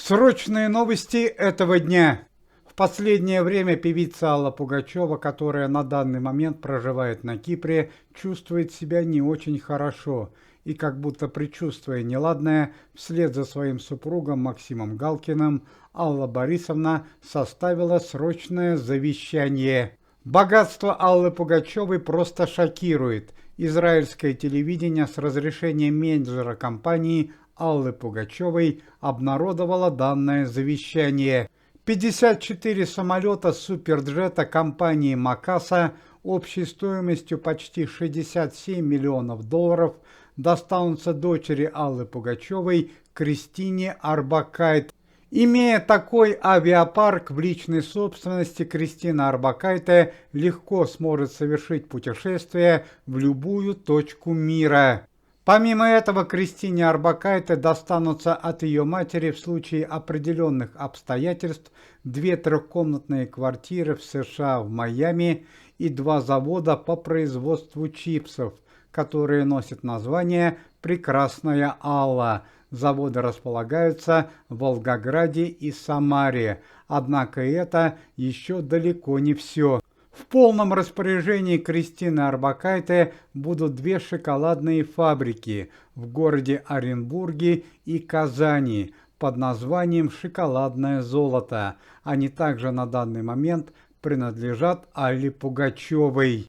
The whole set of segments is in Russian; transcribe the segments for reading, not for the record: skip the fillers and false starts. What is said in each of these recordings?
Срочные новости этого дня. В последнее время певица Алла Пугачева, которая на данный момент проживает на Кипре, чувствует себя не очень хорошо и, как будто предчувствуя неладное, вслед за своим супругом Максимом Галкиным Алла Борисовна составила срочное завещание. Богатство Аллы Пугачевой просто шокирует. Израильское телевидение с разрешения менеджера компании Аллы Пугачевой обнародовала данное завещание. 54 самолета суперджета компании Макаса общей стоимостью почти 67 миллионов долларов достанутся дочери Аллы Пугачевой Кристине Орбакайте. Имея такой авиапарк в личной собственности, Кристина Орбакайте легко сможет совершить путешествие в любую точку мира. Помимо этого, Кристине Орбакайте достанутся от ее матери в случае определенных обстоятельств 2 трехкомнатные квартиры в США в Майами и 2 завода по производству чипсов, которые носят название «Прекрасная Алла». Заводы располагаются в Волгограде и Самаре, однако это еще далеко не все. В полном распоряжении Кристины Орбакайте будут 2 шоколадные фабрики в городе Оренбурге и Казани под названием «Шоколадное золото». Они также на данный момент принадлежат Алле Пугачевой.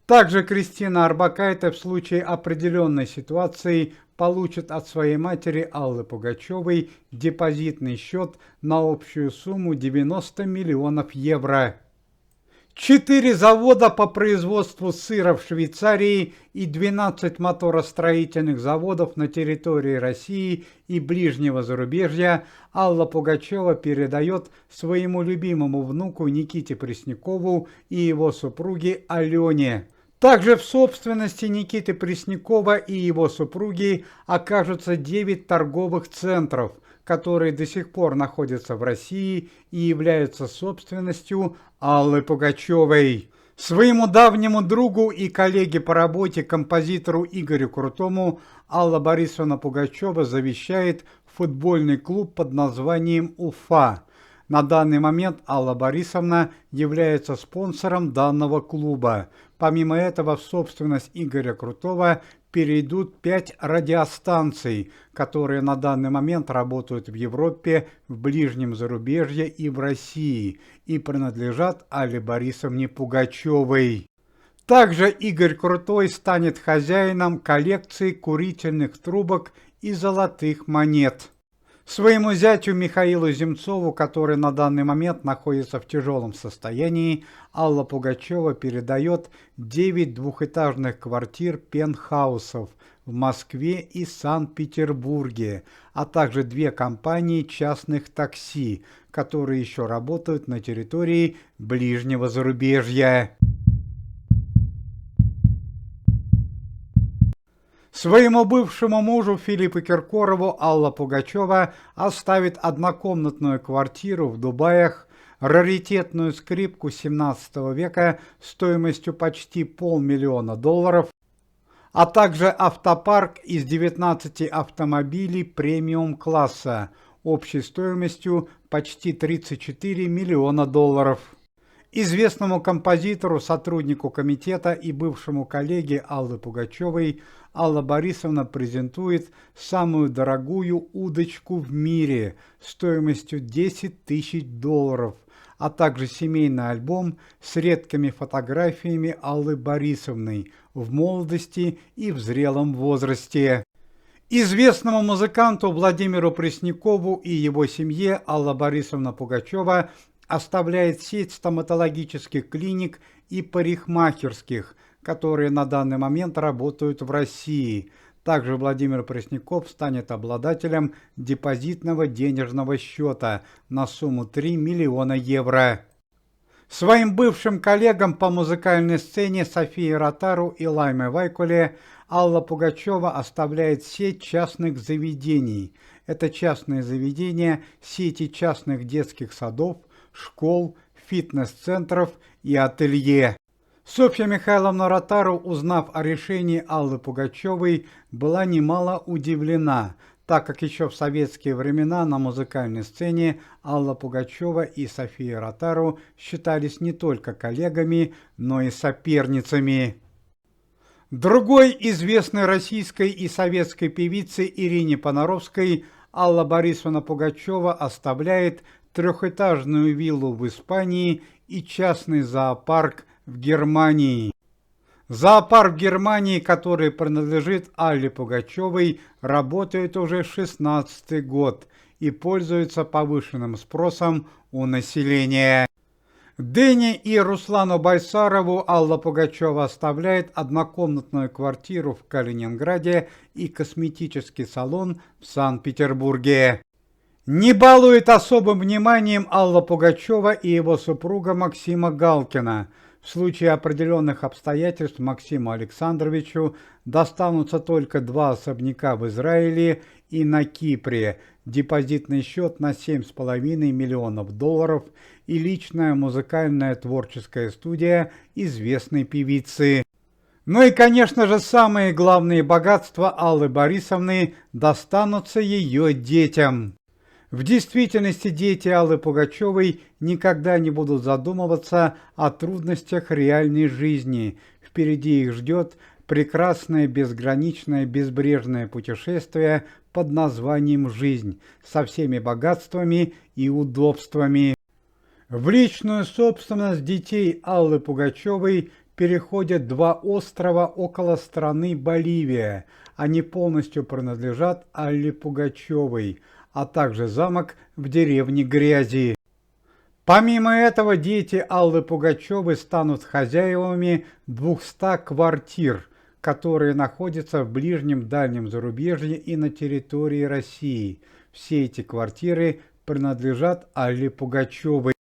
Также Кристина Орбакайте в случае определенной ситуации получит от своей матери Аллы Пугачевой депозитный счет на общую сумму 90 миллионов евро. 4 завода по производству сыра в Швейцарии и 12 моторостроительных заводов на территории России и ближнего зарубежья Алла Пугачева передает своему любимому внуку Никите Преснякову и его супруге Алене. Также в собственности Никиты Преснякова и его супруги окажутся 9 торговых центров, которые до сих пор находятся в России и являются собственностью Аллы Пугачевой. Своему давнему другу и коллеге по работе, композитору Игорю Крутому, Алла Борисовна Пугачева завещает футбольный клуб под названием «Уфа». На данный момент Алла Борисовна является спонсором данного клуба. Помимо этого, в собственность Игоря Крутого перейдут 5 радиостанций, которые на данный момент работают в Европе, в ближнем зарубежье и в России, и принадлежат Алле Борисовне Пугачевой. Также Игорь Крутой станет хозяином коллекции курительных трубок и золотых монет. Своему зятю Михаилу Земцову, который на данный момент находится в тяжелом состоянии, Алла Пугачева передает 9 двухэтажных квартир пентхаусов в Москве и Санкт-Петербурге, а также 2 компании частных такси, которые еще работают на территории ближнего зарубежья. Своему бывшему мужу Филиппу Киркорову Алла Пугачева оставит однокомнатную квартиру в Дубаях, раритетную скрипку 17 века стоимостью почти $500 000, а также автопарк из 19 автомобилей премиум-класса общей стоимостью почти $34 миллиона. Известному композитору, сотруднику комитета и бывшему коллеге Аллы Пугачевой Алла Борисовна презентует самую дорогую удочку в мире стоимостью $10 000, а также семейный альбом с редкими фотографиями Аллы Борисовны в молодости и в зрелом возрасте. Известному музыканту Владимиру Преснякову и его семье Алла Борисовна Пугачева оставляет сеть стоматологических клиник и парикмахерских, которые на данный момент работают в России. Также Владимир Пресняков станет обладателем депозитного денежного счета на сумму 3 миллиона евро. Своим бывшим коллегам по музыкальной сцене Софии Ротару и Лайме Вайкуле Алла Пугачева оставляет сеть частных заведений. Это частные заведения, сети частных детских садов, школ, фитнес-центров и ателье. Софья Михайловна Ротару, узнав о решении Аллы Пугачевой, была немало удивлена, так как еще в советские времена на музыкальной сцене Алла Пугачева и София Ротару считались не только коллегами, но и соперницами. Другой известной российской и советской певице Ирине Понаровской Алла Борисовна Пугачева оставляет трехэтажную виллу в Испании и частный зоопарк в Германии. Зоопарк в Германии, который принадлежит Алле Пугачевой, работает уже 16-й год и пользуется повышенным спросом у населения. Дэне и Руслану Байсарову Алла Пугачева оставляет однокомнатную квартиру в Калининграде и косметический салон в Санкт-Петербурге. Не балует особым вниманием Алла Пугачева и его супруга Максима Галкина. В случае определенных обстоятельств Максиму Александровичу достанутся только 2 особняка в Израиле и на Кипре, депозитный счет на $7,5 миллионов и личная музыкальная творческая студия известной певицы. Ну и, конечно же, самые главные богатства Аллы Борисовны достанутся ее детям. В действительности дети Аллы Пугачевой никогда не будут задумываться о трудностях реальной жизни. Впереди их ждет прекрасное, безграничное, безбрежное путешествие под названием «Жизнь» со всеми богатствами и удобствами. В личную собственность детей Аллы Пугачевой переходят 2 острова около страны Боливия. Они полностью принадлежат Алле Пугачевой, а также замок в деревне Грязи. Помимо этого, дети Аллы Пугачевой станут хозяевами 200 квартир, которые находятся в ближнем дальнем зарубежье и на территории России. Все эти квартиры принадлежат Алле Пугачевой.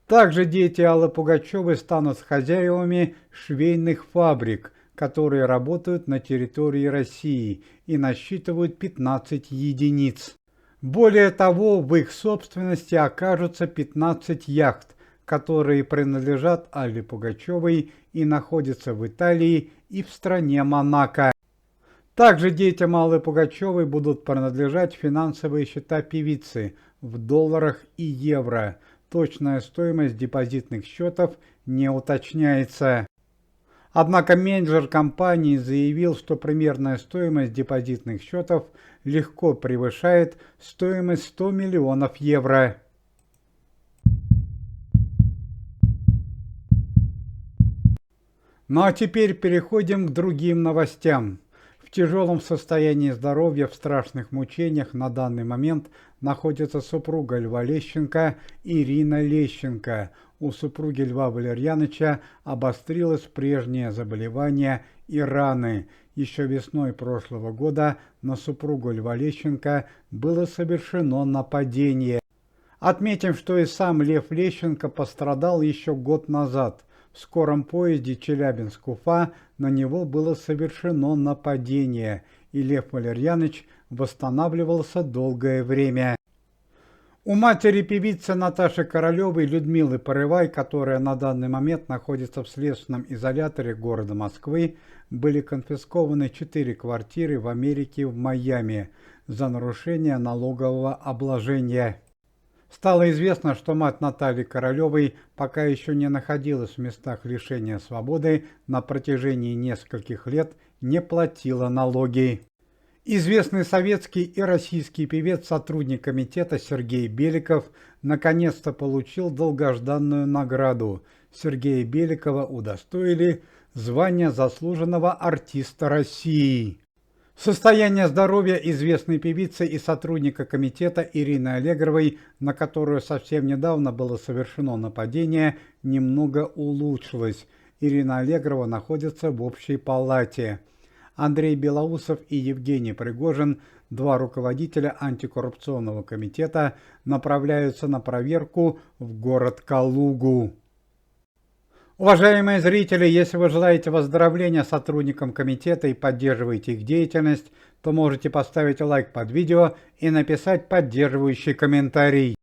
Также дети Аллы Пугачевой станут хозяевами швейных фабрик, которые работают на территории России и насчитывают 15 единиц. Более того, в их собственности окажутся 15 яхт, которые принадлежат Алле Пугачевой и находятся в Италии и в стране Монако. Также детям Аллы Пугачевой будут принадлежать финансовые счета певицы в долларах и евро. Точная стоимость депозитных счетов не уточняется. Однако менеджер компании заявил, что примерная стоимость депозитных счетов легко превышает стоимость 100 миллионов евро. Ну а теперь переходим к другим новостям. В тяжелом состоянии здоровья, в страшных мучениях на данный момент находится супруга Льва Лещенко Ирина Лещенко. У супруги Льва Валерьяновича обострилось прежнее заболевание и раны. Еще весной прошлого года на супругу Льва Лещенко было совершено нападение. Отметим, что и сам Лев Лещенко пострадал еще год назад. В скором поезде Челябинск-Уфа на него было совершено нападение, и Лев Валерьянович восстанавливался долгое время. У матери певицы Наташи Королевой Людмилы Порывай, которая на данный момент находится в следственном изоляторе города Москвы, были конфискованы 4 квартиры в Америке и в Майами за нарушение налогового обложения. Стало известно, что мать Натальи Королевой пока еще не находилась в местах лишения свободы, на протяжении нескольких лет не платила налоги. Известный советский и российский певец, сотрудник комитета Сергей Беликов, наконец-то получил долгожданную награду. Сергея Беликова удостоили звания заслуженного артиста России. Состояние здоровья известной певицы и сотрудника комитета Ирины Аллегровой, на которую совсем недавно было совершено нападение, немного улучшилось. Ирина Аллегрова находится в общей палате. Андрей Белоусов и Евгений Пригожин, 2 руководителя антикоррупционного комитета, направляются на проверку в город Калугу. Уважаемые зрители, если вы желаете выздоровления сотрудникам комитета и поддерживаете их деятельность, то можете поставить лайк под видео и написать поддерживающий комментарий.